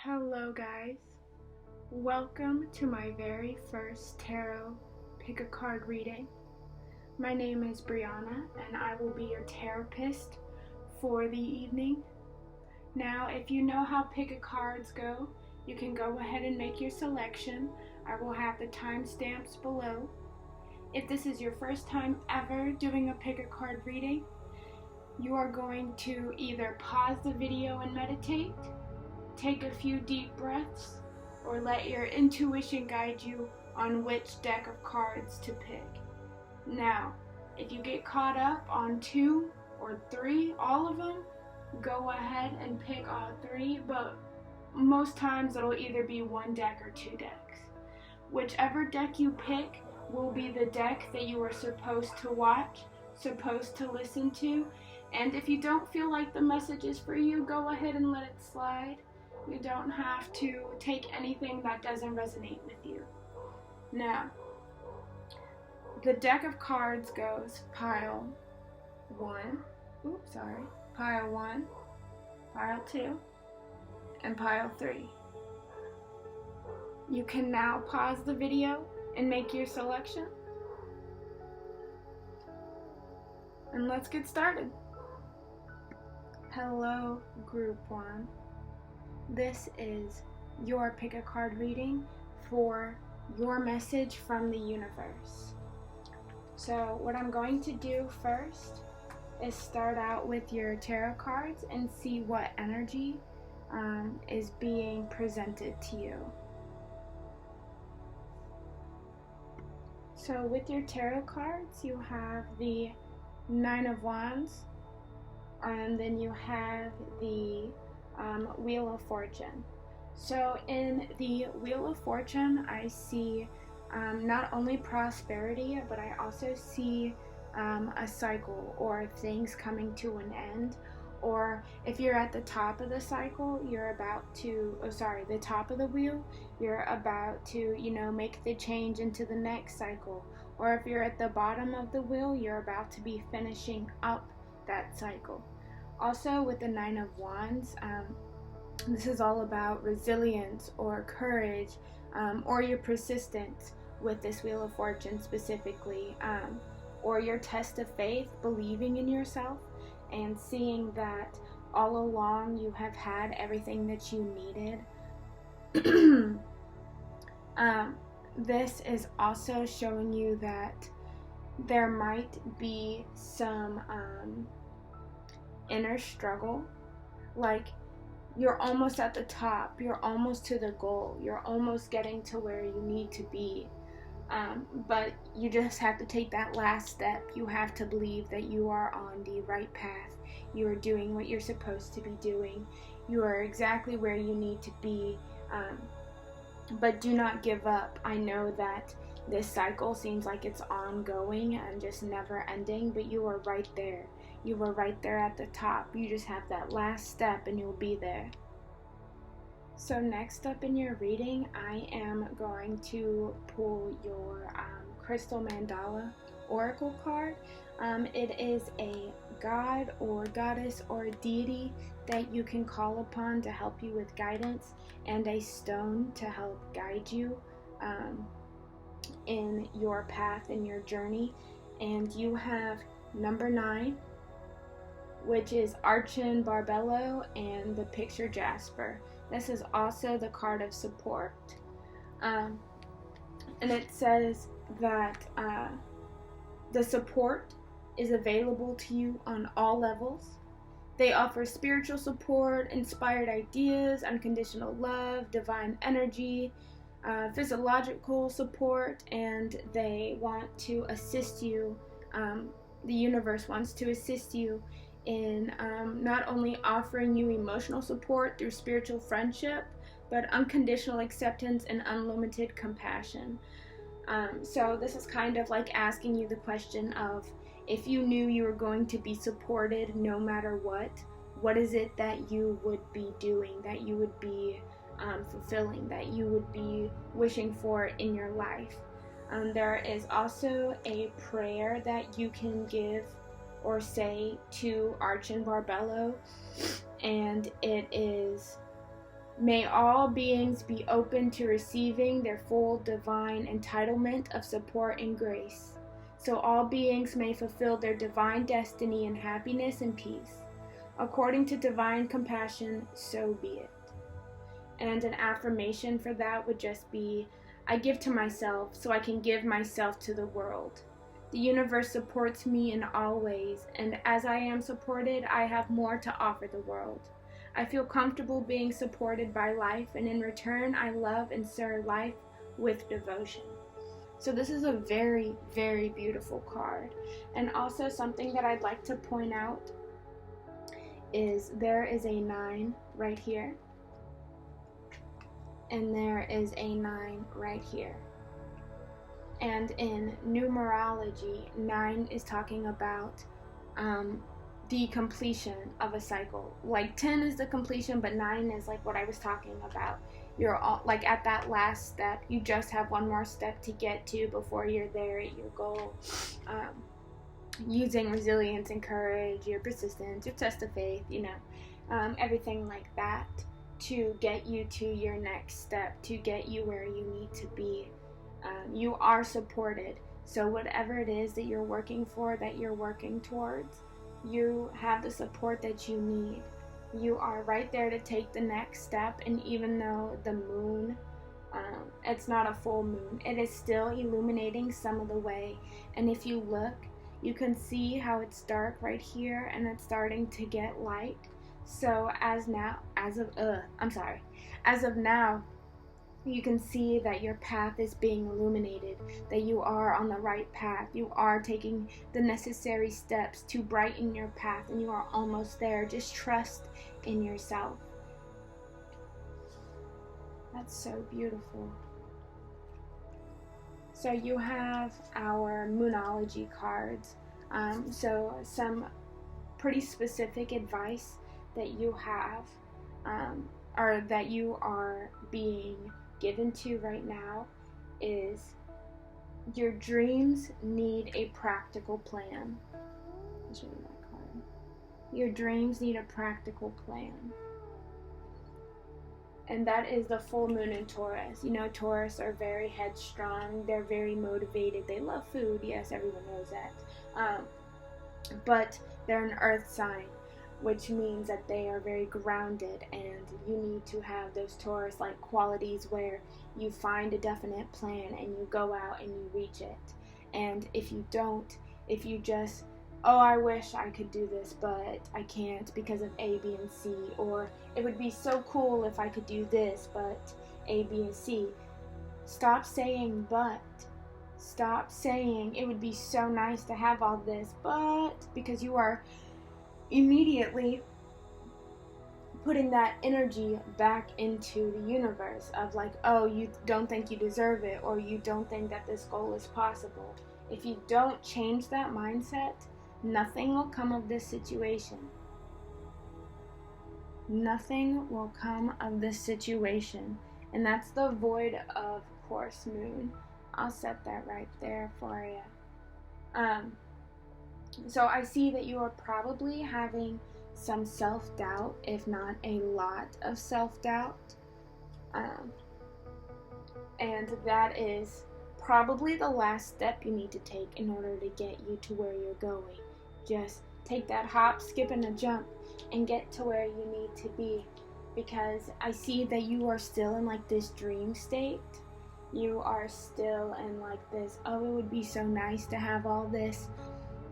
Hello guys, welcome to my very first tarot pick a card reading. My name is Brianna and I will be your therapist for the evening. Now if you know how pick a cards go, you can go ahead and make your selection. I will have the timestamps below. If this is your first time ever doing a pick a card reading, you are going to either pause the video and meditate, take a few deep breaths, or let your intuition guide you on which deck of cards to pick. Now, if you get caught up on 2 or 3, all of them, go ahead and pick all 3, but most times it'll either be 1 deck or 2 decks. Whichever deck you pick will be the deck that you are supposed to watch, supposed to listen to, and if you don't feel like the message is for you, go ahead and let it slide. You don't have to take anything that doesn't resonate with you. Now, the deck of cards goes pile 1, pile 1, pile 2, and pile 3. You can now pause the video and make your selection. And let's get started. Hello, Group 1. This is your pick a card reading for your message from the universe. So what I'm going to do first is start out with your tarot cards and see what energy is being presented to you. So with your tarot cards, you have the 9 of Wands, and then you have the Wheel of Fortune. So in the Wheel of Fortune, I see not only prosperity, but I also see a cycle or things coming to an end. Or if you're at the top of the cycle, you're about to, the top of the wheel, you're about to, make the change into the next cycle. Or if you're at the bottom of the wheel, you're about to be finishing up that cycle. Also with the 9 of Wands, this is all about resilience or courage, or your persistence with this Wheel of Fortune specifically, or your test of faith, believing in yourself and seeing that all along you have had everything that you needed. This is also showing you that there might be some inner struggle, like you're almost at the top, you're almost to the goal, you're almost getting to where you need to be, but you just have to take that last step. You have to believe that you are on the right path, you are doing what you're supposed to be doing, you are exactly where you need to be, but do not give up. I know that this cycle seems like it's ongoing and just never ending, but you are right there. You were right there at the top. You just have that last step and you'll be there. So next up in your reading, I am going to pull your Crystal Mandala Oracle card. It is a god or goddess or deity that you can call upon to help you with guidance, and a stone to help guide you in your path, in your journey. And you have number 9, which is Archon Barbello, and the picture Jasper. This is also the card of support. And it says that the support is available to you on all levels. They offer spiritual support, inspired ideas, unconditional love, divine energy, physiological support, and they want to assist you. The universe wants to assist you in not only offering you emotional support through spiritual friendship, but unconditional acceptance and unlimited compassion. So this is kind of like asking you the question of, if you knew you were going to be supported no matter what is it that you would be doing, that you would be fulfilling, that you would be wishing for in your life? There is also a prayer that you can give or say to Archon Barbello, and it is May all beings be open to receiving their full divine entitlement of support and grace, so all beings may fulfill their divine destiny in happiness and peace. According to divine compassion, so be it. And an affirmation for that would just be, I give to myself so I can give myself to the world. The universe supports me in all ways, and as I am supported, I have more to offer the world. I feel comfortable being supported by life, and in return, I love and serve life with devotion. So this is a very, very beautiful card. And also something that I'd like to point out is there is a 9 right here, and there is a 9 right here. And in numerology, 9 is talking about the completion of a cycle. Like 10 is the completion, but 9 is like what I was talking about. You're all, like at that last step, you just have one more step to get to before you're there at your goal. Using resilience and courage, your persistence, your test of faith, everything like that to get you to your next step, to get you where you need to be. You are supported. So whatever it is that you're working for, that you're working towards, you have the support that you need. You are right there to take the next step, and even though the moon, it's not a full moon, it is still illuminating some of the way. And if you look, you can see how it's dark right here and it's starting to get light. So as of now, you can see that your path is being illuminated, that you are on the right path. You are taking the necessary steps to brighten your path, and you are almost there. Just trust in yourself. That's so beautiful. So you have our Moonology cards. So some pretty specific advice that you have, or that you are being given to right now, is your dreams need a practical plan. I'll show you that card. Your dreams need a practical plan. And that is the full moon in Taurus. Taurus are very headstrong. They're very motivated. They love food. Yes, everyone knows that. But they're an earth sign, which means that they are very grounded, and you need to have those Taurus-like qualities where you find a definite plan and you go out and you reach it. And if you don't, if you just, I wish I could do this, but I can't because of A, B, and C, or it would be so cool if I could do this, but A, B, and C. Stop saying but. Stop saying it would be so nice to have all this, but, because you are immediately putting that energy back into the universe of like, you don't think you deserve it, or you don't think that this goal is possible. If you don't change that mindset, nothing will come of this situation. Nothing will come of this situation. And that's the void of Horse Moon. I'll set that right there for you. So I see that you are probably having some self-doubt, if not a lot of self-doubt. And that is probably the last step you need to take in order to get you to where you're going. Just take that hop, skip, and a jump and get to where you need to be. Because I see that you are still in like this dream state. You are still in like this, it would be so nice to have all this,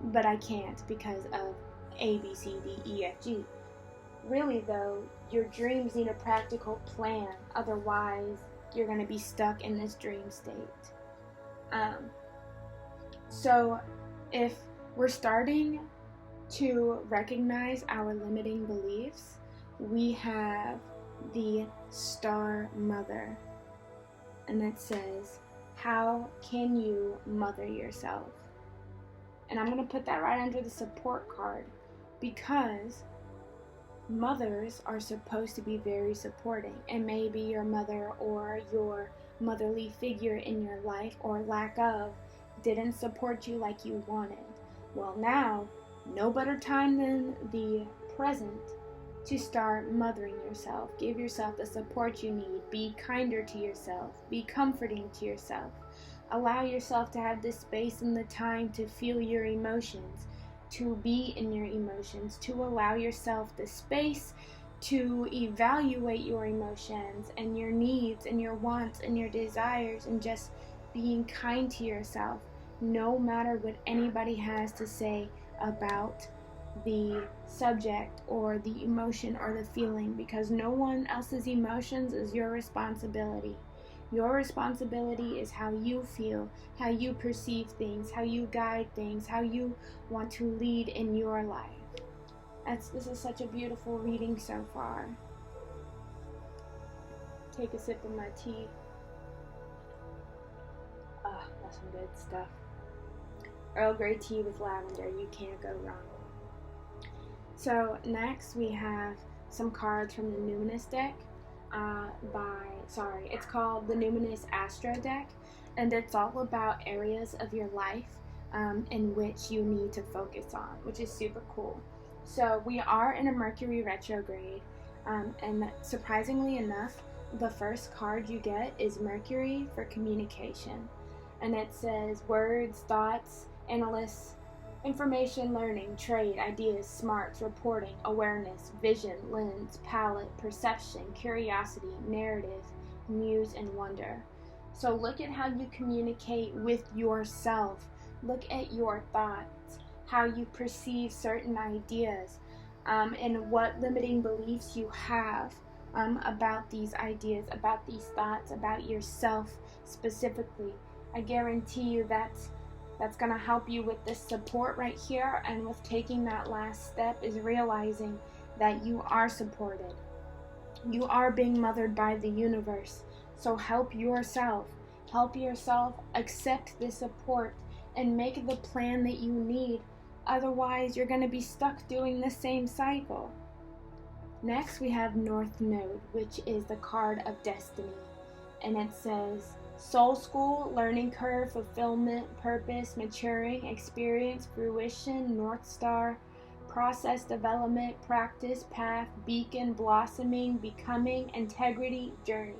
but I can't because of A, B, C, D, E, F, G. Really though, your dreams need a practical plan, otherwise you're going to be stuck in this dream state. So if we're starting to recognize our limiting beliefs, we have the Star Mother. And it says, how can you mother yourself? And I'm going to put that right under the support card, because mothers are supposed to be very supporting. And maybe your mother or your motherly figure in your life, or lack of, didn't support you like you wanted. Well, now, no better time than the present to start mothering yourself. Give yourself the support you need. Be kinder to yourself. Be comforting to yourself. Allow yourself to have the space and the time to feel your emotions, to be in your emotions, to allow yourself the space to evaluate your emotions and your needs and your wants and your desires, and just being kind to yourself no matter what anybody has to say about the subject or the emotion or the feeling, because no one else's emotions is your responsibility. Your responsibility is how you feel, how you perceive things, how you guide things, how you want to lead in your life. This is such a beautiful reading so far. Take a sip of my tea. That's some good stuff. Earl Grey tea with lavender, you can't go wrong. So next we have some cards from the Numinous deck. It's called the Numinous Astro deck, and it's all about areas of your life in which you need to focus on, which is super cool. So we are in a Mercury retrograde, and surprisingly enough, the first card you get is Mercury for communication, and it says words, thoughts, analysts, information, learning, trade, ideas, smarts, reporting, awareness, vision, lens, palette, perception, curiosity, narrative, muse, and wonder. So look at how you communicate with yourself. Look at your thoughts, how you perceive certain ideas, and what limiting beliefs you have about these ideas, about these thoughts, about yourself specifically. I guarantee you that's going to help you with this support right here, and with taking that last step is realizing that you are supported. You are being mothered by the universe. So help yourself. Help yourself accept the support and make the plan that you need. Otherwise, you're going to be stuck doing the same cycle. Next, we have North Node, which is the card of destiny. And it says, soul school, learning curve, fulfillment, purpose, maturing, experience, fruition, North Star, process, development, practice, path, beacon, blossoming, becoming, integrity, journey.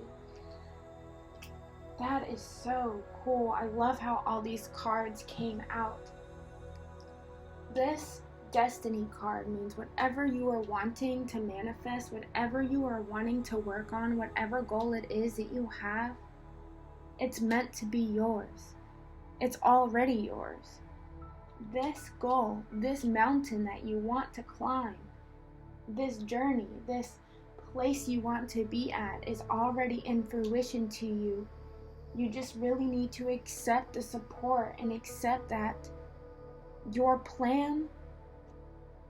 That is so cool. I love how all these cards came out. This destiny card means whatever you are wanting to manifest, whatever you are wanting to work on, whatever goal it is that you have, it's meant to be yours. It's already yours. This goal, this mountain that you want to climb, this journey, this place you want to be at is already in fruition to you. You just really need to accept the support and accept that your plan,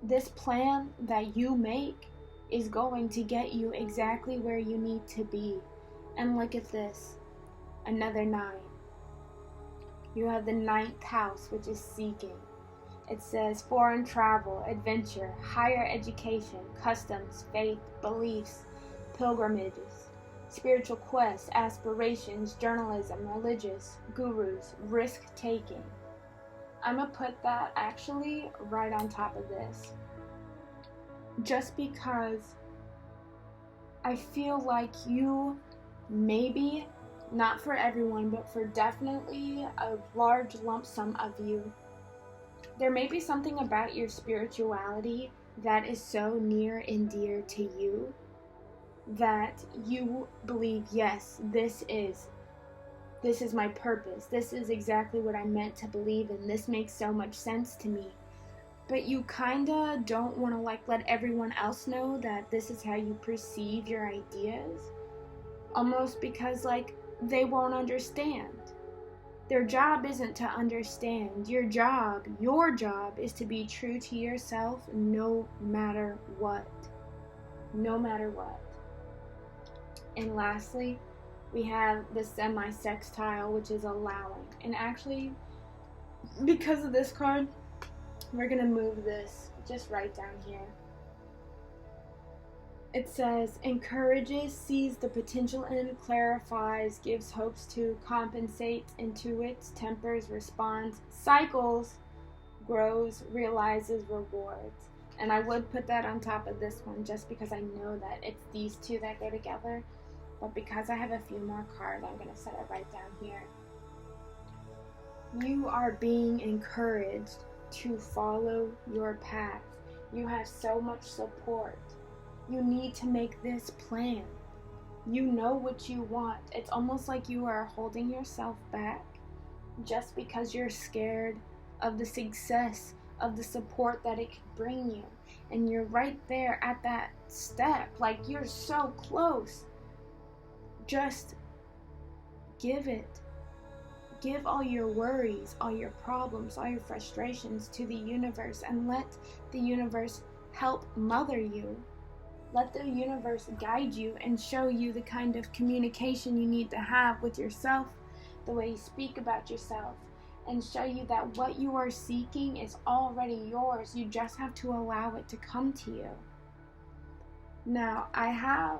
this plan that you make, is going to get you exactly where you need to be. And look at this, another 9. You have the 9th house, which is seeking. It says foreign travel, adventure, higher education, customs, faith, beliefs, pilgrimages, spiritual quests, aspirations, journalism, religious, gurus, risk-taking. I'm going to put that actually right on top of this, just because I feel like you, maybe, not for everyone, but for definitely a large lump sum of you, there may be something about your spirituality that is so near and dear to you that you believe, yes, this is my purpose. This is exactly what I'm meant to believe in. This makes so much sense to me. But you kinda don't want to let everyone else know that this is how you perceive your ideas. Almost because they won't understand. Their job isn't to understand. Your job is to be true to yourself no matter what. No matter what. And lastly, we have the semi-sextile, which is allowing. And actually, because of this card, we're going to move this just right down here. It says, encourages, sees the potential in, clarifies, gives hopes to, compensates, intuits, tempers, responds, cycles, grows, realizes, rewards. And I would put that on top of this one just because I know that it's these two that go together. But because I have a few more cards, I'm going to set it right down here. You are being encouraged to follow your path. You have so much support. You need to make this plan. You know what you want. It's almost like you are holding yourself back just because you're scared of the success, of the support that it could bring you. And you're right there at that step. Like, you're so close. Just give it. Give all your worries, all your problems, all your frustrations to the universe, and let the universe help mother you. Let the universe guide you and show you the kind of communication you need to have with yourself, the way you speak about yourself, and show you that what you are seeking is already yours. You just have to allow it to come to you. Now, I have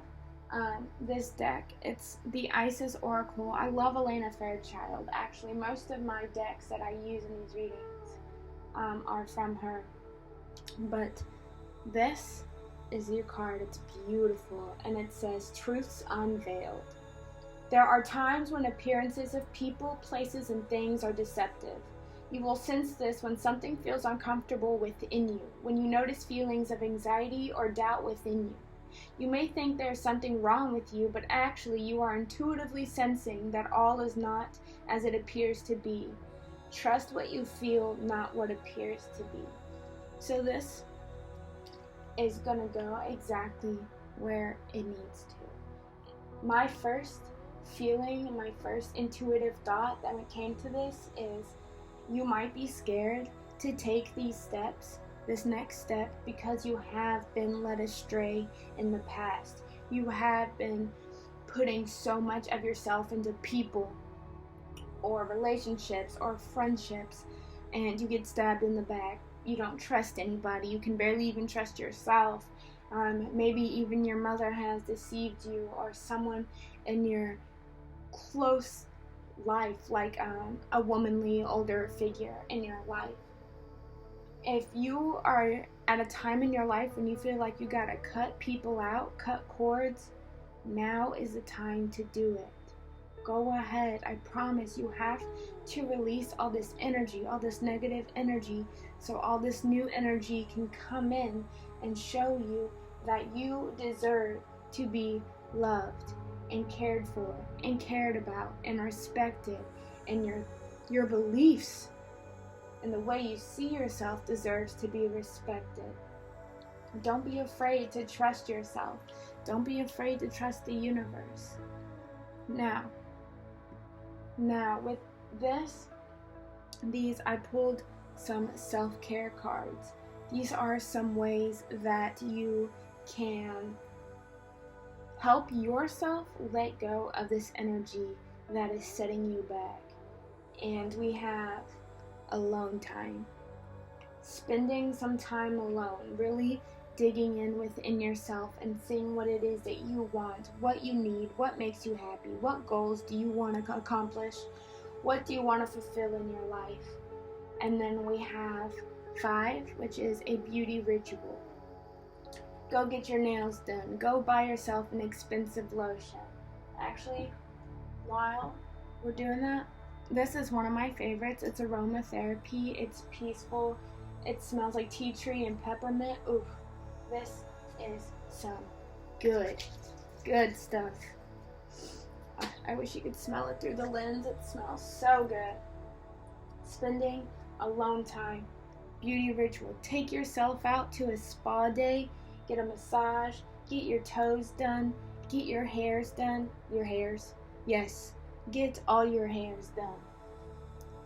this deck. It's the Isis Oracle. I love Elena Fairchild. Actually, most of my decks that I use in these readings are from her. But this is your card. It's beautiful, and it says, Truths Unveiled. There are times when appearances of people, places, and things are deceptive. You will sense this when something feels uncomfortable within you, when you notice feelings of anxiety or doubt within you. You may think there's something wrong with you, but actually you are intuitively sensing that all is not as it appears to be. Trust what you feel, not what appears to be. So this is going to go exactly where it needs to. My first feeling, my first intuitive thought that came to this is you might be scared to take these steps, this next step, because you have been led astray in the past. You have been putting so much of yourself into people or relationships or friendships, and you get stabbed in the back. You don't trust anybody. You can barely even trust yourself. Maybe even your mother has deceived you, or someone in your close life, like a womanly older figure in your life. If you are at a time in your life when you feel like you gotta cut people out, cut cords, now is the time to do it. Go ahead. I promise you have to release all this energy, all this negative energy, so all this new energy can come in and show you that you deserve to be loved and cared for and cared about and respected, and your beliefs and the way you see yourself deserves to be respected. Don't be afraid to trust yourself. Don't be afraid to trust the universe. Now with these I pulled some self-care cards. These are some ways that you can help yourself let go of this energy that is setting you back. And we have alone time. Spending some time alone, really digging in within yourself and seeing what it is that you want, what you need, what makes you happy, what goals do you want to accomplish, what do you want to fulfill in your life. And then we have 5, which is a beauty ritual. Go get your nails done. Go buy yourself an expensive lotion. Actually, while we're doing that, this is one of my favorites. It's aromatherapy. It's peaceful. It smells like tea tree and peppermint. Ooh, this is some good stuff. I wish you could smell it through the lens. It smells so good. Spending alone time. Beauty ritual. Take yourself out to a spa day. Get a massage. Get your toes done. Get your hairs done. Your hairs. Yes. Get all your hairs done.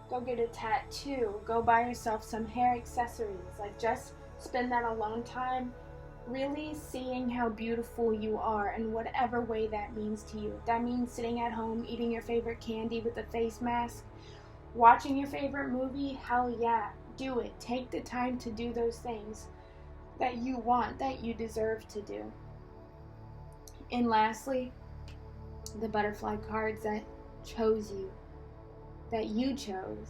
Go get a tattoo. Go buy yourself some hair accessories. Like, just spend that alone time really seeing how beautiful you are in whatever way that means to you. If that means sitting at home eating your favorite candy with a face mask, watching your favorite movie, hell yeah, do it. Take the time to do those things that you want, that you deserve to do. And lastly, the butterfly cards that chose you, that you chose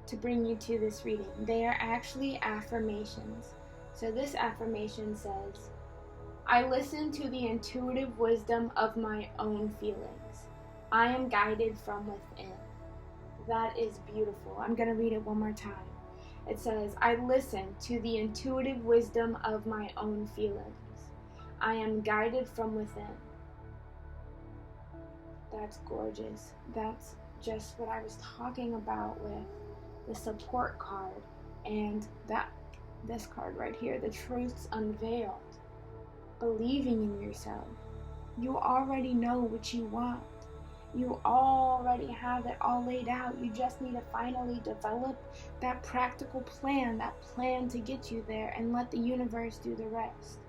to bring you to this reading. They are actually affirmations. So this affirmation says, I listen to the intuitive wisdom of my own feelings. I am guided from within. That is beautiful. I'm going to read it one more time. It says, I listen to the intuitive wisdom of my own feelings. I am guided from within. That's gorgeous. That's just what I was talking about with the support card and this card right here, the truths unveiled. Believing in yourself. You already know what you want. You already have it all laid out. You just need to finally develop that practical plan, that plan to get you there, and let the universe do the rest.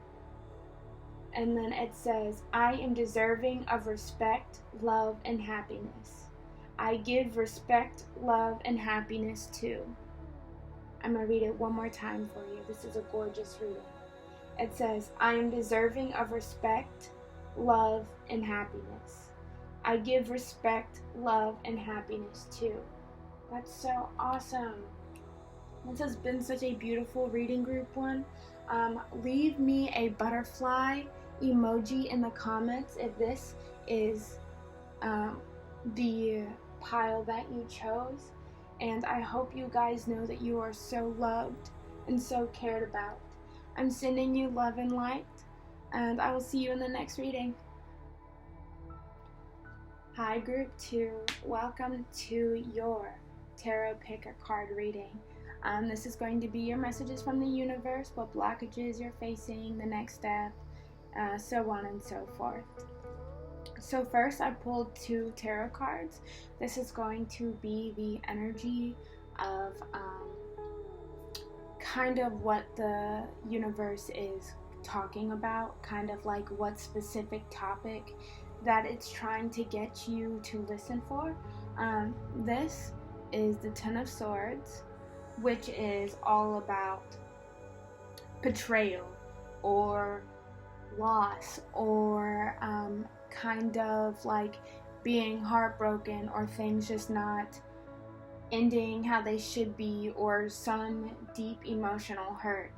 And then it says, I am deserving of respect, love, and happiness. I give respect, love, and happiness too. I'm going to read it one more time for you. This is a gorgeous reading. It says, I am deserving of respect, love, and happiness. I give respect, love, and happiness too. That's so awesome. This has been such a beautiful reading, group one. Leave me a butterfly emoji in the comments if this is the pile that you chose. And I hope you guys know that you are so loved and so cared about. I'm sending you love and light, and I will see you in the next reading. Hi, group 2. Welcome to your tarot pick a card reading. This is going to be your messages from the universe, what blockages you're facing, the next step, so on and so forth. So first I pulled 2 tarot cards. This is going to be the energy of kind of what the universe is talking about, kind of like what specific topic that it's trying to get you to listen for. This is the Ten of Swords, which is all about betrayal or loss or kind of like being heartbroken or things just not ending how they should be, or some deep emotional hurt.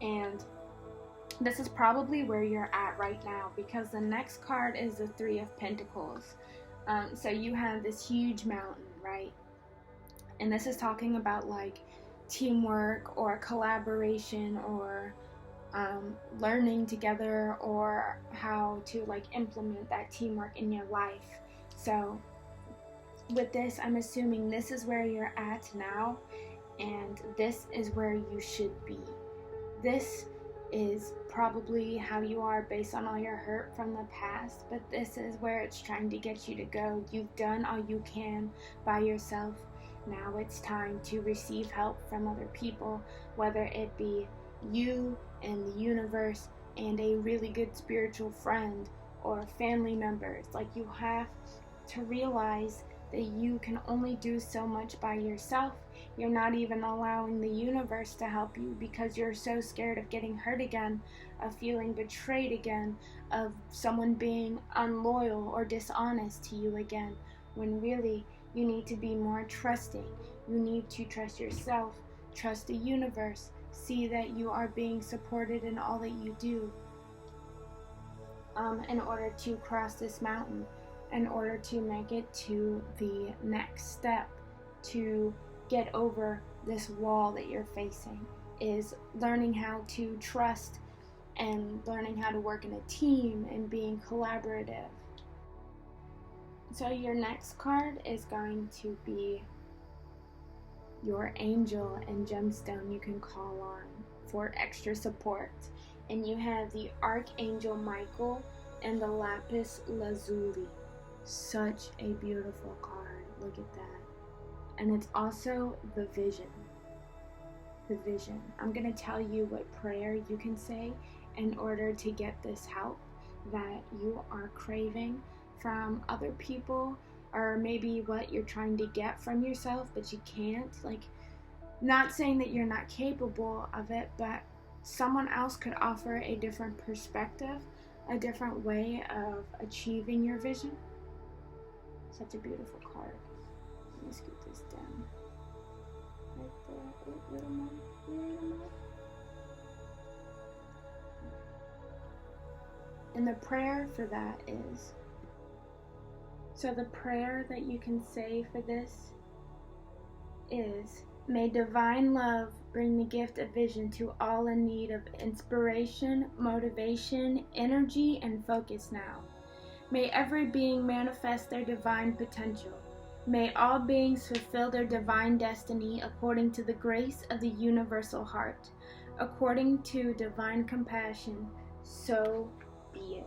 And this is probably where you're at right now, because the next card is the Three of Pentacles. So you have this huge mountain, right? And this is talking about like teamwork or collaboration or learning together, or how to like implement that teamwork in your life. So with this, I'm assuming this is where you're at now, and this is where you should be. This is probably how you are based on all your hurt from the past, but this is where it's trying to get you to go. You've done all you can by yourself. Now it's time to receive help from other people, whether it be you and the universe and a really good spiritual friend or family members. Like, you have to realize that you can only do so much by yourself. You're not even allowing the universe to help you because you're so scared of getting hurt again, of feeling betrayed again, of someone being unloyal or dishonest to you again, when really you need to be more trusting. You need to trust yourself, trust the universe, see that you are being supported in all that you do, in order to cross this mountain, in order to make it to the next step, to get over this wall that you're facing, is learning how to trust and learning how to work in a team and being collaborative. So your next card is going to be your angel and gemstone you can call on for extra support. And you have the Archangel Michael and the Lapis Lazuli. Such a beautiful card. Look at that. And it's also the vision. The vision. I'm going to tell you what prayer you can say in order to get this help that you are craving from other people, or maybe what you're trying to get from yourself but you can't. Like, not saying that you're not capable of it, but someone else could offer a different perspective, a different way of achieving your vision. Such a beautiful card. Let me scoot this down. Right there. A little more. A little more. And the prayer for that is, so the prayer that you can say for this is, may divine love bring the gift of vision to all in need of inspiration, motivation, energy, and focus now. May every being manifest their divine potential. May all beings fulfill their divine destiny according to the grace of the universal heart, according to divine compassion, so be it.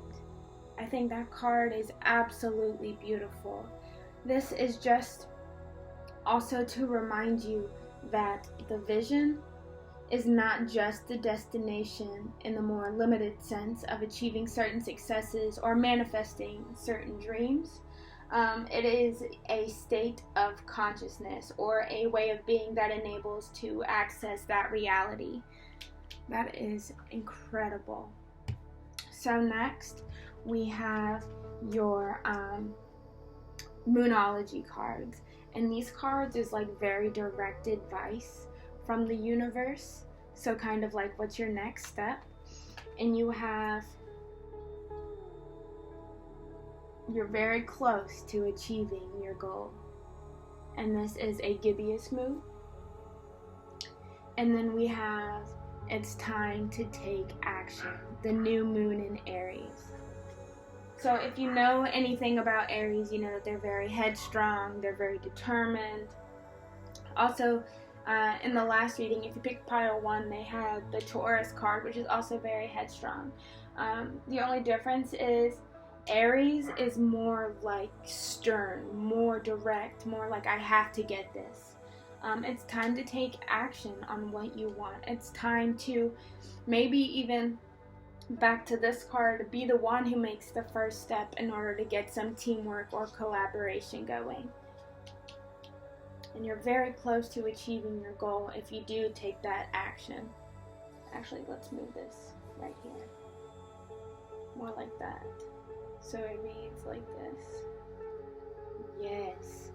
I think that card is absolutely beautiful. This is just also to remind you that the vision is not just the destination in the more limited sense of achieving certain successes or manifesting certain dreams. It is a state of consciousness or a way of being that enables to access that reality. That is incredible. So next we have your Moonology cards. And these cards is like very direct advice from the universe. So kind of like, what's your next step? And you have, you're very close to achieving your goal. And this is a gibbous moon. And then we have, it's time to take action. The new moon in Aries. So if you know anything about Aries, you know that they're very headstrong, they're very determined. Also, in the last reading, if you picked pile 1, they had the Taurus card, which is also very headstrong. The only difference is Aries is more like stern, more direct, more like I have to get this. It's time to take action on what you want. It's time to maybe even, back to this card, be the one who makes the first step in order to get some teamwork or collaboration going. And you're very close to achieving your goal if you do take that action. Actually, let's move this right here. More like that. So it reads like this. Yes.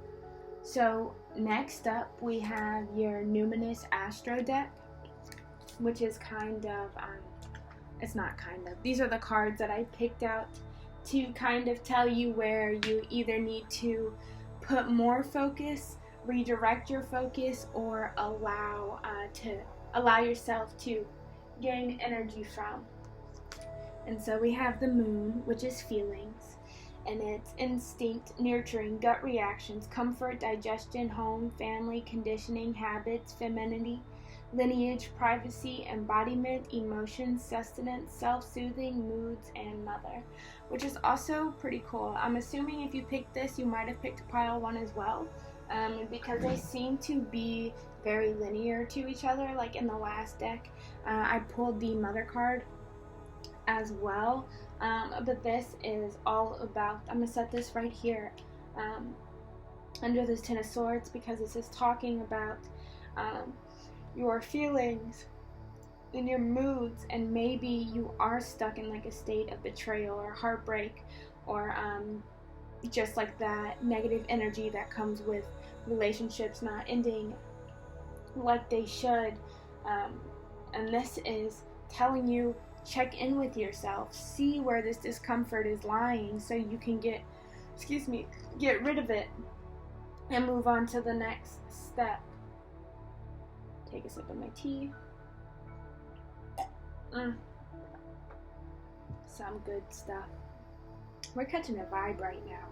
So next up we have your Numinous Astro deck, which is kind of, it's not kind of, these are the cards that I picked out to kind of tell you where you either need to put more focus, redirect your focus, or allow yourself to gain energy from. And so we have the moon, which is feelings, and it's instinct, nurturing, gut reactions, comfort, digestion, home, family, conditioning, habits, femininity, lineage, privacy, embodiment, emotions, sustenance, self-soothing, moods, and mother, which is also pretty cool. I'm assuming if you picked this, you might have picked pile 1 as well, because they seem to be very linear to each other. Like in the last deck, I pulled the mother card as well, but this is all about, I'm going to set this right here under this 10 of Swords, because this is talking about your feelings and your moods, and maybe you are stuck in like a state of betrayal or heartbreak, or just like that negative energy that comes with relationships not ending like they should, and this is telling you, check in with yourself, see where this discomfort is lying, so you can get rid of it and move on to the next step. Take a sip of my tea. Some good stuff. We're catching a vibe right now.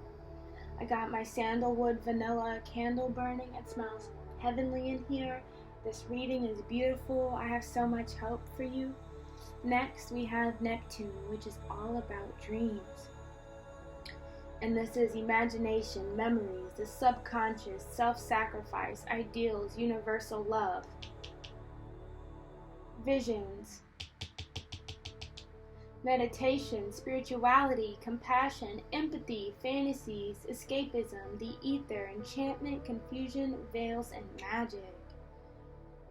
I got my sandalwood vanilla candle burning. It smells heavenly in here. This reading is beautiful. I have so much hope for you. Next, we have Neptune, which is all about dreams. And this is imagination, memories, the subconscious, self-sacrifice, ideals, universal love, visions, meditation, spirituality, compassion, empathy, fantasies, escapism, the ether, enchantment, confusion, veils, and magic.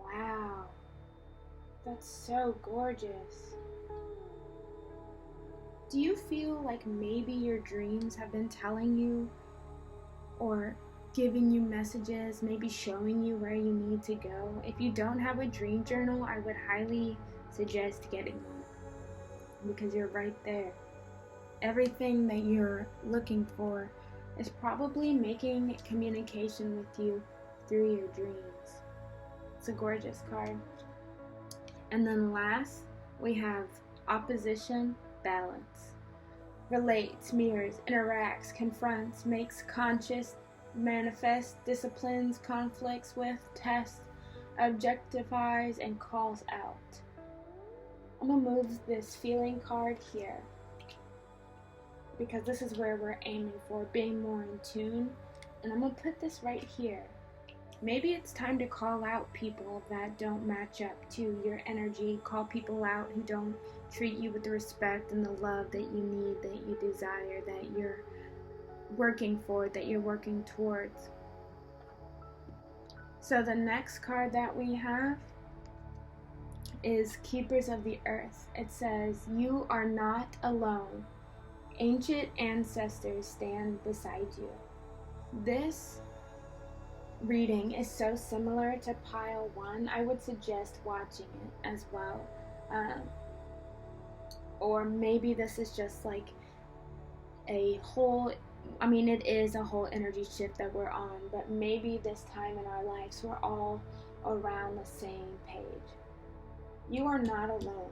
Wow, that's so gorgeous. Do you feel like maybe your dreams have been telling you or giving you messages, maybe showing you where you need to go? If you don't have a dream journal, I would highly suggest getting one, because you're right there. everything that you're looking for is probably making communication with you through your dreams. It's a gorgeous card. And then last, we have opposition, balance. Relates, mirrors, interacts, confronts, makes conscious, manifests, disciplines, conflicts with, tests, objectifies, and calls out. I'm going to move this feeling card here because this is where we're aiming for, being more in tune. And I'm going to put this right here. Maybe it's time to call out people that don't match up to your energy. Call people out who don't treat you with the respect and the love that you need, that you desire, that you're working for, that you're working towards. So the next card that we have is Keepers of the Earth. It says, you are not alone. Ancient ancestors stand beside you. This reading is so similar to pile 1. I would suggest watching it as well. Or maybe this is just like a whole, it is a whole energy shift that we're on, but maybe this time in our lives we're all around the same page. You are not alone.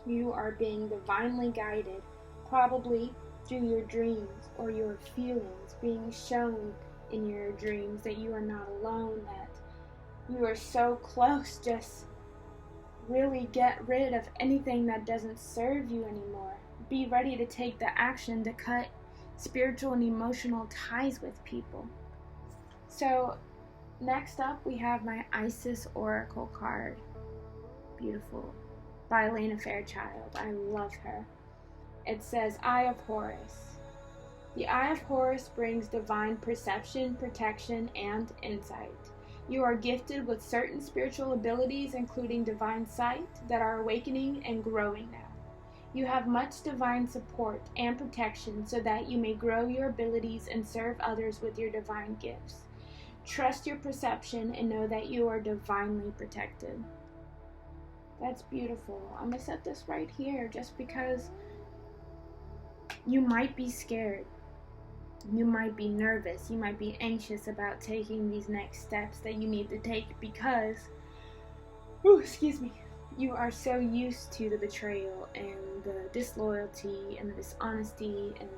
You are being divinely guided, probably through your dreams or your feelings, being shown in your dreams that you are not alone, that you are so close. Just really get rid of anything that doesn't serve you anymore. Be ready to take the action to cut spiritual and emotional ties with people. So next up we have my Isis Oracle card. Beautiful. By Elena Fairchild. I love her. It says, Eye of Horus. The Eye of Horus brings divine perception, protection, and insight. You are gifted with certain spiritual abilities, including divine sight, that are awakening and growing now. You have much divine support and protection so that you may grow your abilities and serve others with your divine gifts. Trust your perception and know that you are divinely protected. That's beautiful. I'm going to set this right here just because you might be scared. You might be nervous. You might be anxious about taking these next steps that you need to take because, you are so used to the betrayal and the disloyalty and the dishonesty. And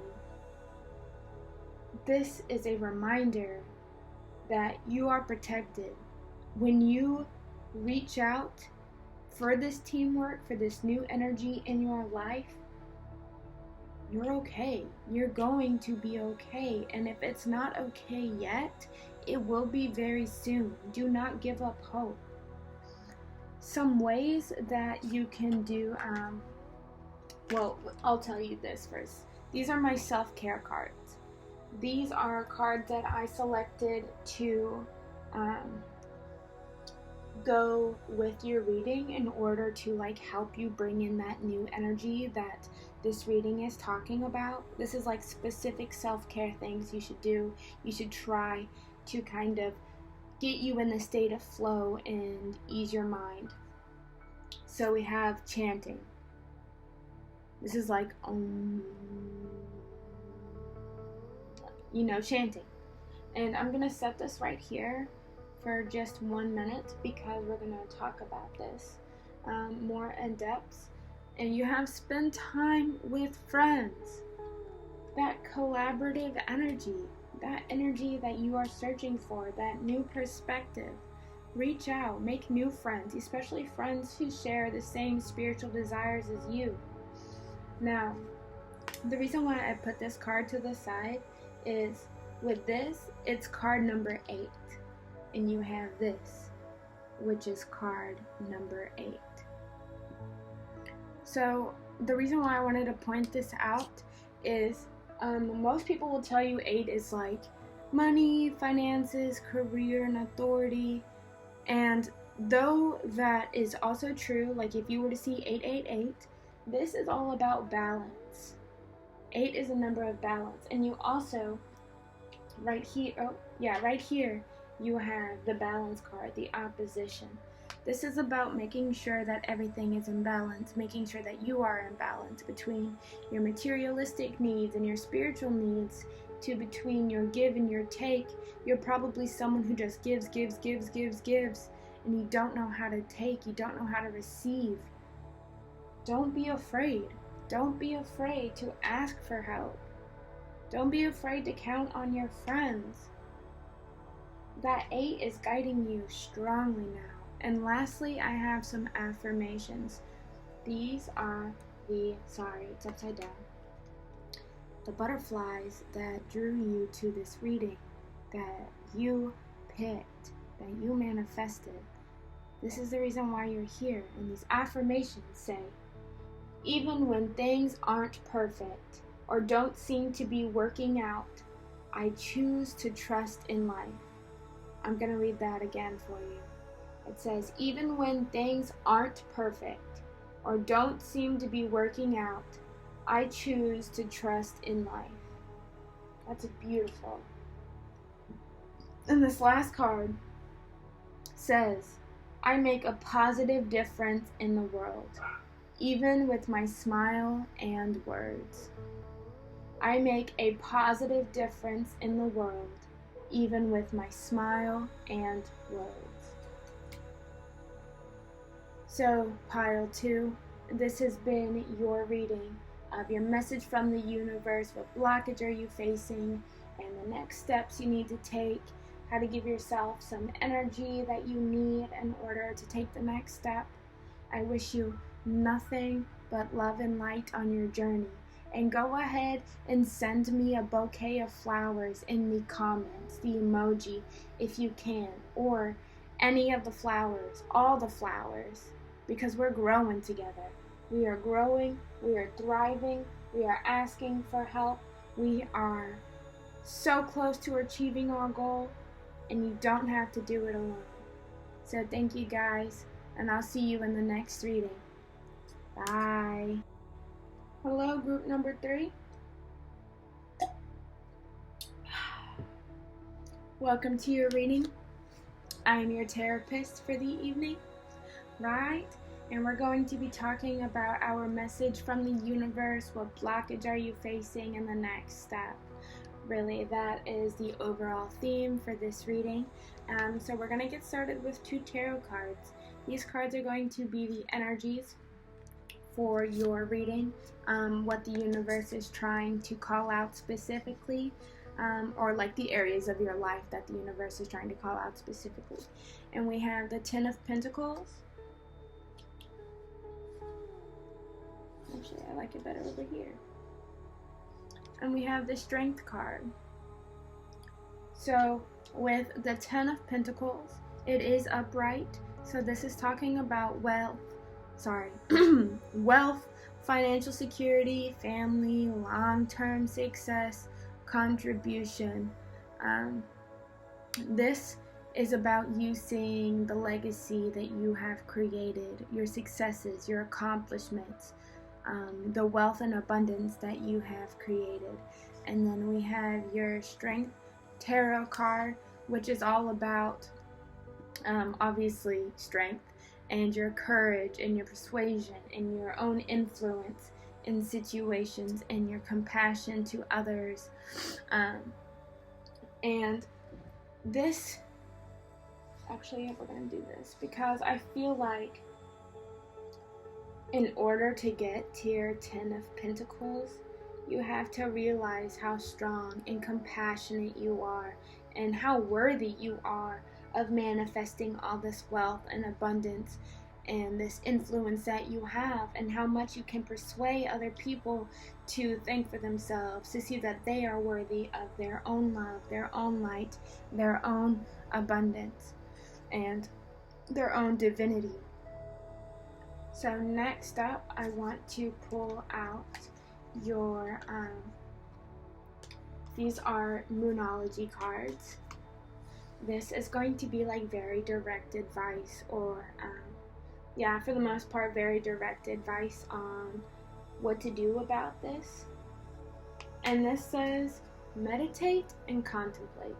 this is a reminder that you are protected. When you reach out for this teamwork, for this new energy in your life, you're okay. You're going to be okay. And if it's not okay yet, it will be very soon. Do not give up hope. Some ways that you can do, I'll tell you this first. These are my self-care cards. These are cards that I selected to go with your reading in order to help you bring in that new energy that this reading is talking about. This is specific self-care things you should do. You should try to kind of get you in the state of flow and ease your mind. So we have chanting. This is chanting. And I'm gonna set this right here for just 1 minute because we're going to talk about this more in depth. And you have spent time with friends. That collaborative energy, that energy that you are searching for, that new perspective. Reach out, make new friends, especially friends who share the same spiritual desires as you. Now, the reason why I put this card to the side is with this, it's card number 8. And you have this, which is card number 8. So the reason why I wanted to point this out is most people will tell you 8 is money, finances, career, and authority. And though that is also true, if you were to see 888, this is all about balance. 8 is a number of balance. And you also, right here, you have the balance card, the opposition. This is about making sure that everything is in balance, making sure that you are in balance between your materialistic needs and your spiritual needs, to between your give and your take. You're probably someone who just gives, and you don't know how to take, you don't know how to receive. Don't be afraid. Don't be afraid to ask for help. Don't be afraid to count on your friends. That 8 is guiding you strongly now. And lastly, I have some affirmations. These are it's upside down. The butterflies that drew you to this reading, that you picked, that you manifested. This is the reason why you're here. And these affirmations say, even when things aren't perfect or don't seem to be working out, I choose to trust in life. I'm going to read that again for you. It says, even when things aren't perfect or don't seem to be working out, I choose to trust in life. That's beautiful. And this last card says, I make a positive difference in the world, even with my smile and words. I make a positive difference in the world, even with my smile and words. So, pile 2, this has been your reading of your message from the universe. What blockage are you facing? And the next steps you need to take. How to give yourself some energy that you need in order to take the next step. I wish you nothing but love and light on your journey. And go ahead and send me a bouquet of flowers in the comments, the emoji, if you can, or any of the flowers, all the flowers, because we're growing together. We are growing, we are thriving, we are asking for help, we are so close to achieving our goal, and you don't have to do it alone. So thank you guys, and I'll see you in the next reading. Bye. Hello, group number 3. Welcome to your reading. I am your therapist for the evening, right? And we're going to be talking about our message from the universe. What blockage are you facing in the next step? Really, that is the overall theme for this reading. So we're going to get started with 2 tarot cards. These cards are going to be the energies for your reading, what the universe is trying to call out specifically, or like the areas of your life that the universe is trying to call out specifically. And we have the 10 of Pentacles. Actually, I like it better over here. And we have the Strength card. So with the 10 of Pentacles, it is upright. So this is talking about wealth, financial security, family, long-term success, contribution. This is about you seeing the legacy that you have created, your successes, your accomplishments, the wealth and abundance that you have created. And then we have your Strength tarot card, which is all about obviously strength and your courage and your persuasion and your own influence in situations and your compassion to others. And this, actually we're going to do this because I feel like in order to get to your 10 of Pentacles, you have to realize how strong and compassionate you are and how worthy you are of manifesting all this wealth and abundance and this influence that you have, and how much you can persuade other people to think for themselves, to see that they are worthy of their own love, their own light, their own abundance, and their own divinity. So next up, I want to pull out your, these are Moonology cards. This is going to be like very direct advice, or for the most part, very direct advice on what to do about this. And this says, meditate and contemplate.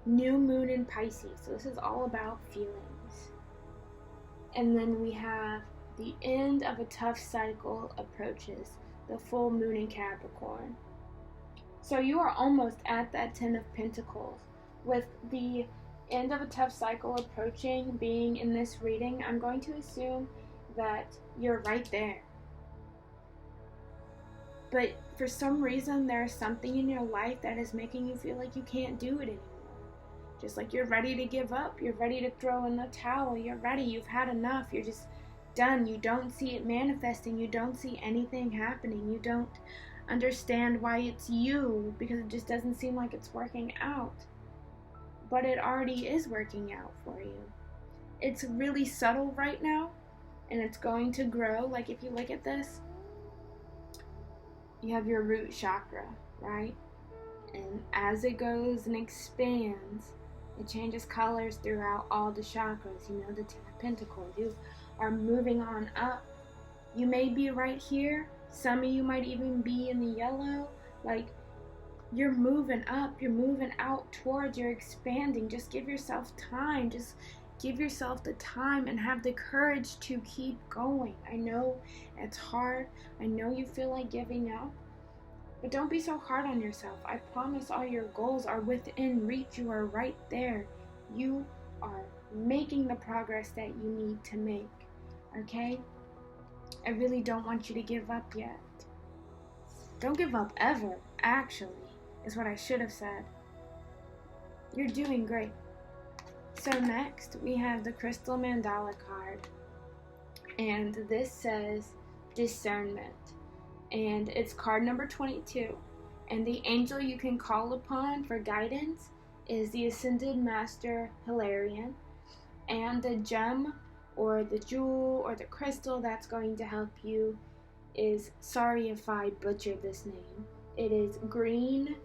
New moon in Pisces. So this is all about feelings. And then we have the end of a tough cycle approaches, the full moon in Capricorn. So you are almost at that 10 of Pentacles. With the end of a tough cycle approaching being in this reading, I'm going to assume that you're right there. But for some reason, there's something in your life that is making you feel like you can't do it anymore. Just like you're ready to give up. You're ready to throw in the towel. You're ready. You've had enough. You're just done. You don't see it manifesting. You don't see anything happening. You don't understand why it's you, because it just doesn't seem like it's working out. But it already is working out for you. It's really subtle right now, and it's going to grow. Like if you look at this, you have your root chakra, right? And as it goes and expands, it changes colors throughout all the chakras. You know, the 10 of Pentacles. You are moving on up. You may be right here. Some of you might even be in the yellow. Like, you're moving up. You're moving out towards. You're expanding. Just give yourself time. Just give yourself the time and have the courage to keep going. I know it's hard. I know you feel like giving up. But don't be so hard on yourself. I promise all your goals are within reach. You are right there. You are making the progress that you need to make. Okay? I really don't want you to give up yet. Don't give up ever, actually, is what I should have said. You're doing great. So next, we have the Crystal Mandala card. And this says discernment. And it's card number 22. And the angel you can call upon for guidance is the Ascended Master Hilarion. And the gem or the jewel or the crystal that's going to help you is, sorry if I butchered this name, it is green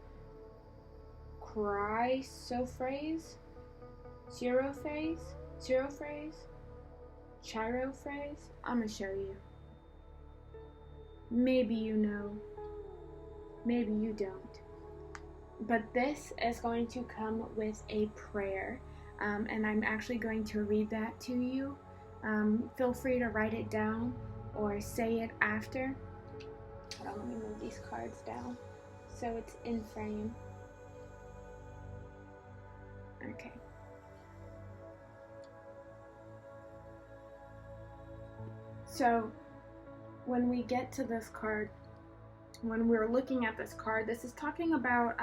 chrysoprase, chirophrase. I'm gonna show you. Maybe you know, maybe you don't. But this is going to come with a prayer, and I'm actually going to read that to you. Feel free to write it down or say it after. Hold on, let me move these cards down so it's in frame. Okay. So when we get to this card, when we're looking at this card, this is talking about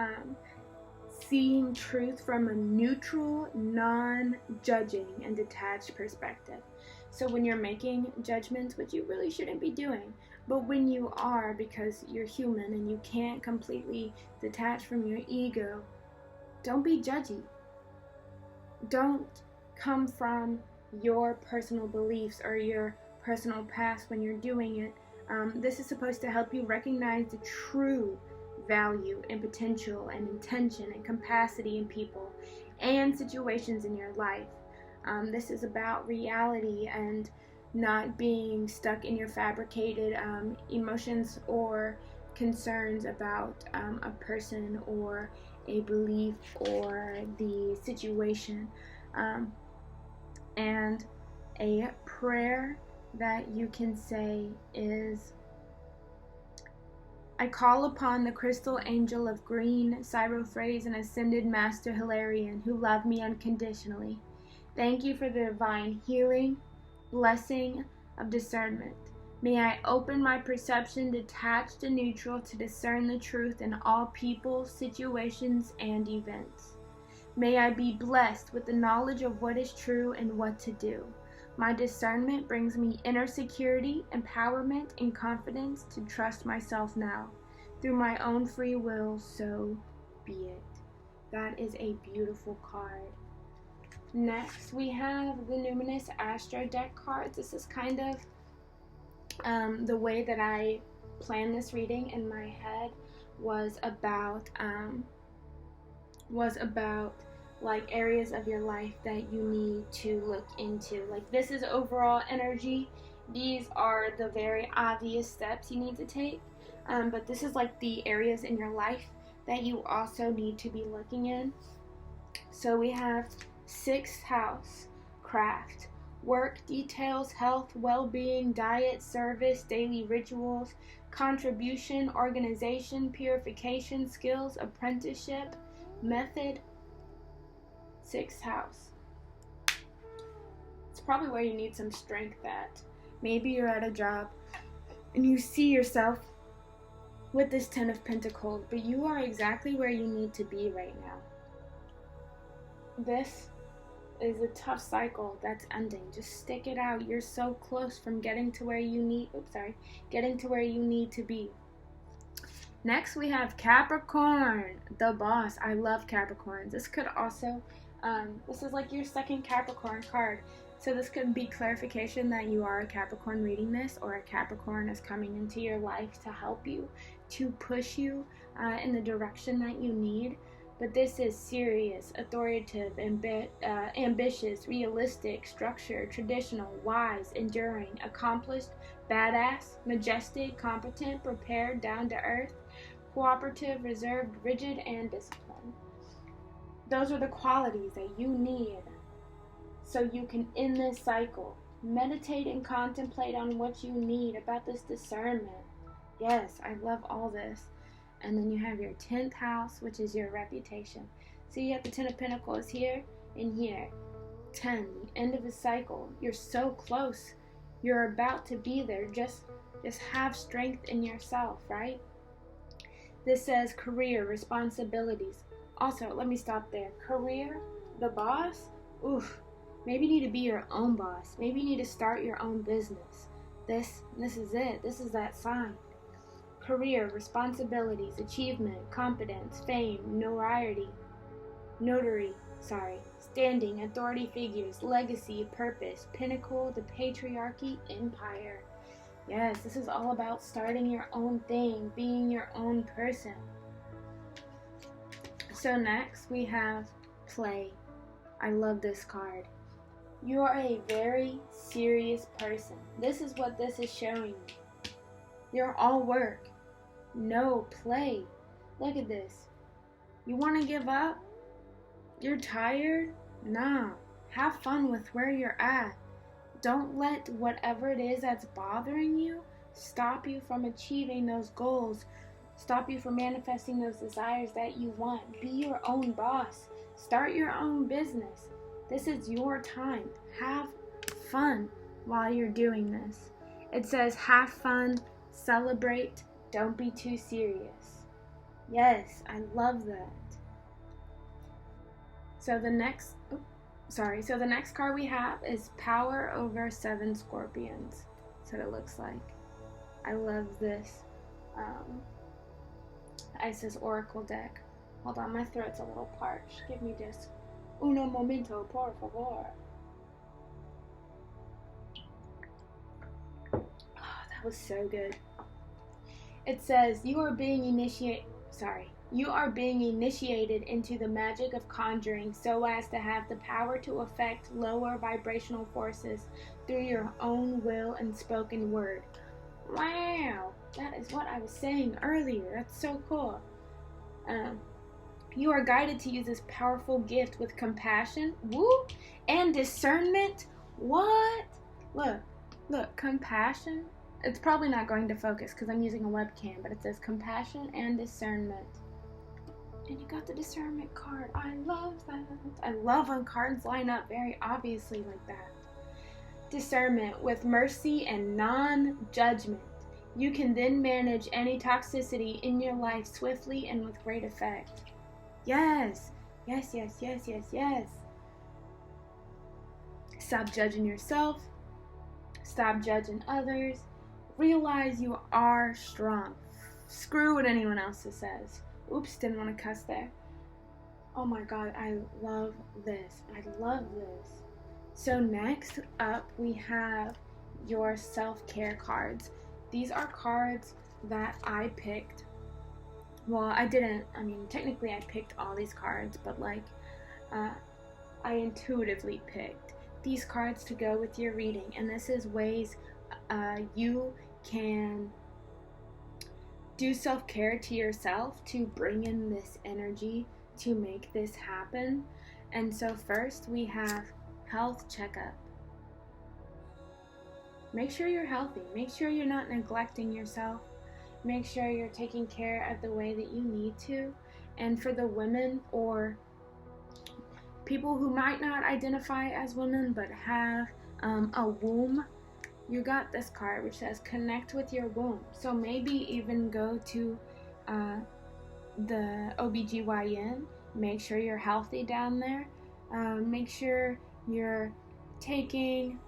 seeing truth from a neutral, non-judging, and detached perspective. So when you're making judgments, which you really shouldn't be doing, but when you are, because you're human and you can't completely detach from your ego, don't be judgy. Don't come from your personal beliefs or your personal past when you're doing it. This is supposed to help you recognize the true value and potential and intention and capacity in people and situations in your life. This is about reality and not being stuck in your fabricated emotions or concerns about a person or a belief or the situation. And a prayer that you can say is, I call upon the crystal angel of green, chirophrase, and ascended master Hilarion, who love me unconditionally. Thank you for the divine healing, blessing of discernment. May I open my perception detached and neutral to discern the truth in all people, situations, and events. May I be blessed with the knowledge of what is true and what to do. My discernment brings me inner security, empowerment, and confidence to trust myself now. Through my own free will, so be it. That is a beautiful card. Next, we have the Numinous Astro deck cards. This is kind of the way that I planned this reading in my head was about like areas of your life that you need to look into. Like, this is overall energy. These are the very obvious steps you need to take. But this is like the areas in your life that you also need to be looking in. So we have 6th house, craft, work, details, health, well-being, diet, service, daily rituals, contribution, organization, purification, skills, apprenticeship, method. 6th house. It's probably where you need some strength at. Maybe you're at a job and you see yourself with this 10 of Pentacles, but you are exactly where you need to be right now. This is a tough cycle that's ending. Just stick it out. You're so close from getting to where you need to be. Next we have Capricorn, the boss. I love Capricorns. This could also this is like your second Capricorn card. So this could be clarification that you are a Capricorn reading this, or a Capricorn is coming into your life to help you, to push you in the direction that you need. But this is serious, authoritative, ambitious, realistic, structured, traditional, wise, enduring, accomplished, badass, majestic, competent, prepared, down to earth, cooperative, reserved, rigid, and disciplined. Those are the qualities that you need so you can end this cycle. Meditate and contemplate on what you need about this discernment. Yes, I love all this. And then you have your 10th house, which is your reputation. So you have the 10 of Pentacles here and here. 10, the end of a cycle. You're so close. You're about to be there. Just have strength in yourself, right? This says career, responsibilities. Also, let me stop there. Career, the boss, oof. Maybe you need to be your own boss. Maybe you need to start your own business. This is it. This is that sign. Career, responsibilities, achievement, competence, fame, standing, authority figures, legacy, purpose, pinnacle, the patriarchy, empire. Yes, this is all about starting your own thing, being your own person. So next we have play. I love this card. You are a very serious person. This is what this is showing me. You're all work. No play. Look at this. You want to give up? You're tired? Nah. Have fun with where you're at. Don't let whatever it is that's bothering you stop you from achieving those goals. Stop you from manifesting those desires that you want. Be your own boss. Start your own business. This is your time. Have fun while you're doing this. It says have fun, celebrate, don't be too serious. Yes, I love that. So the next card we have is Power over 7 Scorpions. That's what it looks like. I love this Isis Oracle deck. Hold on, my throat's a little parched. Give me just uno momento, por favor. Oh, that was so good. It says you are being initiated into the magic of conjuring so as to have the power to affect lower vibrational forces through your own will and spoken word. Wow, that is what I was saying earlier. That's so cool. You are guided to use this powerful gift with compassion, and discernment. What? Look, compassion. It's probably not going to focus because I'm using a webcam, but it says compassion and discernment. And you got the discernment card. I love that. I love when cards line up very obviously like that. Discernment with mercy and non-judgment. You can then manage any toxicity in your life swiftly and with great effect. Yes. Stop judging yourself. Stop judging others. Realize you are strong. Screw what anyone else says. Oops, didn't want to cuss there. Oh my god, I love this. So next up we have your self-care cards. These are cards that I picked. Well, I didn't. I mean, technically I picked all these cards, but I intuitively picked these cards to go with your reading. And this is ways you can do self-care to yourself to bring in this energy to make this happen. And so first we have health checkup. make sure you're healthy. Make sure you're not neglecting yourself. Make sure you're taking care of the way that you need to. And for the women or people who might not identify as women but have a womb, you got this card which says connect with your womb. So maybe even go to the OBGYN. Make sure you're healthy down there. Make sure you're taking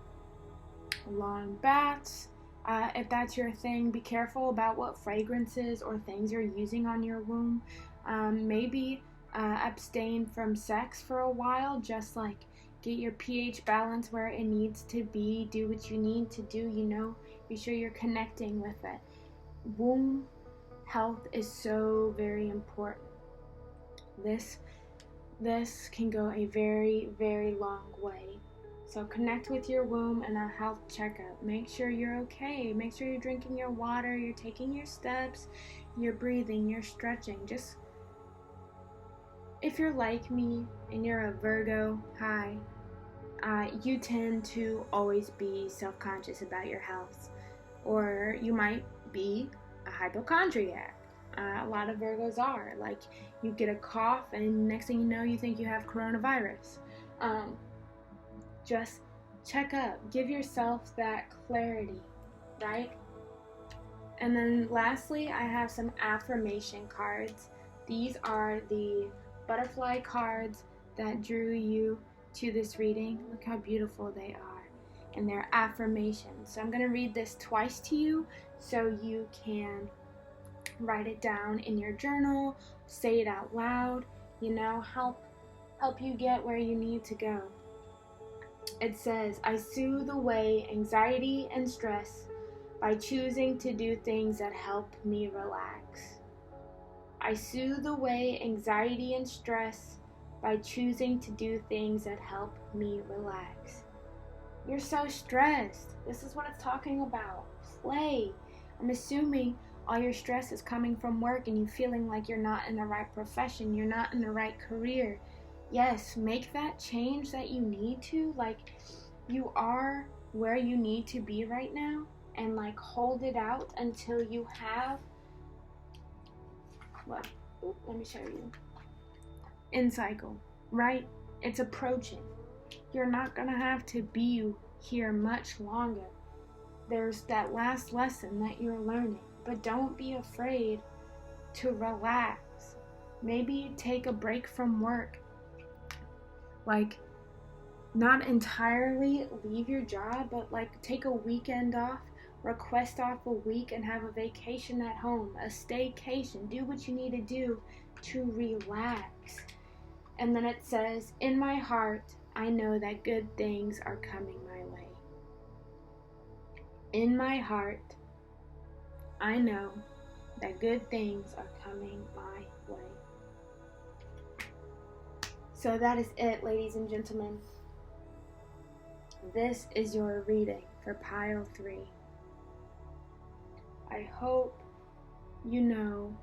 long baths. If that's your thing, be careful about what fragrances or things you're using on your womb. Maybe abstain from sex for a while, just like get your pH balance where it needs to be, do what you need to do, be sure you're connecting with it. Womb health is so very important. This can go a very, very long way. So connect with your womb and a health checkup. Make sure you're okay. Make sure you're drinking your water, you're taking your steps, you're breathing, you're stretching. Just, if you're like me and you're a Virgo, you tend to always be self-conscious about your health. Or you might be a hypochondriac. A lot of Virgos are. Like, you get a cough and next thing you know, you think you have coronavirus. Just check up. Give yourself that clarity, right? And then lastly, I have some affirmation cards. These are the butterfly cards that drew you to this reading. Look how beautiful they are. And they're affirmations. So I'm going to read this twice to you so you can write it down in your journal, say it out loud, help you get where you need to go. It says, I soothe away anxiety and stress by choosing to do things that help me relax. I soothe away anxiety and stress by choosing to do things that help me relax. You're so stressed. This is what it's talking about. Play. I'm assuming all your stress is coming from work and you feeling like you're not in the right profession, you're not in the right career. Yes, make that change that you need to. Like, you are where you need to be right now, and like hold it out until you have let me show you. In cycle, right? It's approaching. You're not gonna have to be here much longer. There's that last lesson that you're learning, but don't be afraid to relax. Maybe take a break from work. Like, not entirely leave your job, but like take a weekend off, request off a week and have a vacation at home, a staycation. Do what you need to do to relax. And then it says, in my heart, I know that good things are coming my way. In my heart, I know that good things are coming my way. So that is it, ladies and gentlemen. This is your reading for pile 3. I hope you know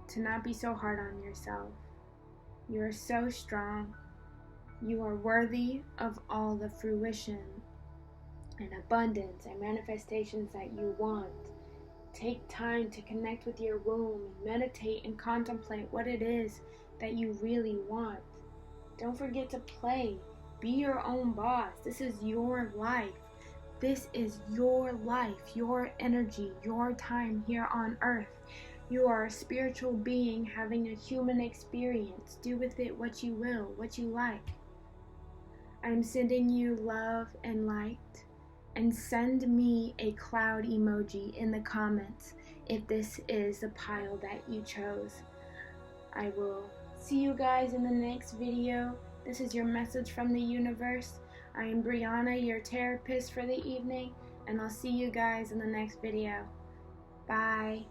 to not be so hard on yourself. You are so strong. You are worthy of all the fruition and abundance and manifestations that you want. Take time to connect with your womb, meditate and contemplate what it is that you really want. Don't forget to play. Be your own boss. This is your life. This is your life, your energy, your time here on earth. You are a spiritual being having a human experience. Do with it what you will, what you like. I'm sending you love and light. And send me a cloud emoji in the comments if this is the pile that you chose. I will see you guys in the next video. This is your message from the universe. I am Brianna, your therapist for the evening, and I'll see you guys in the next video. Bye.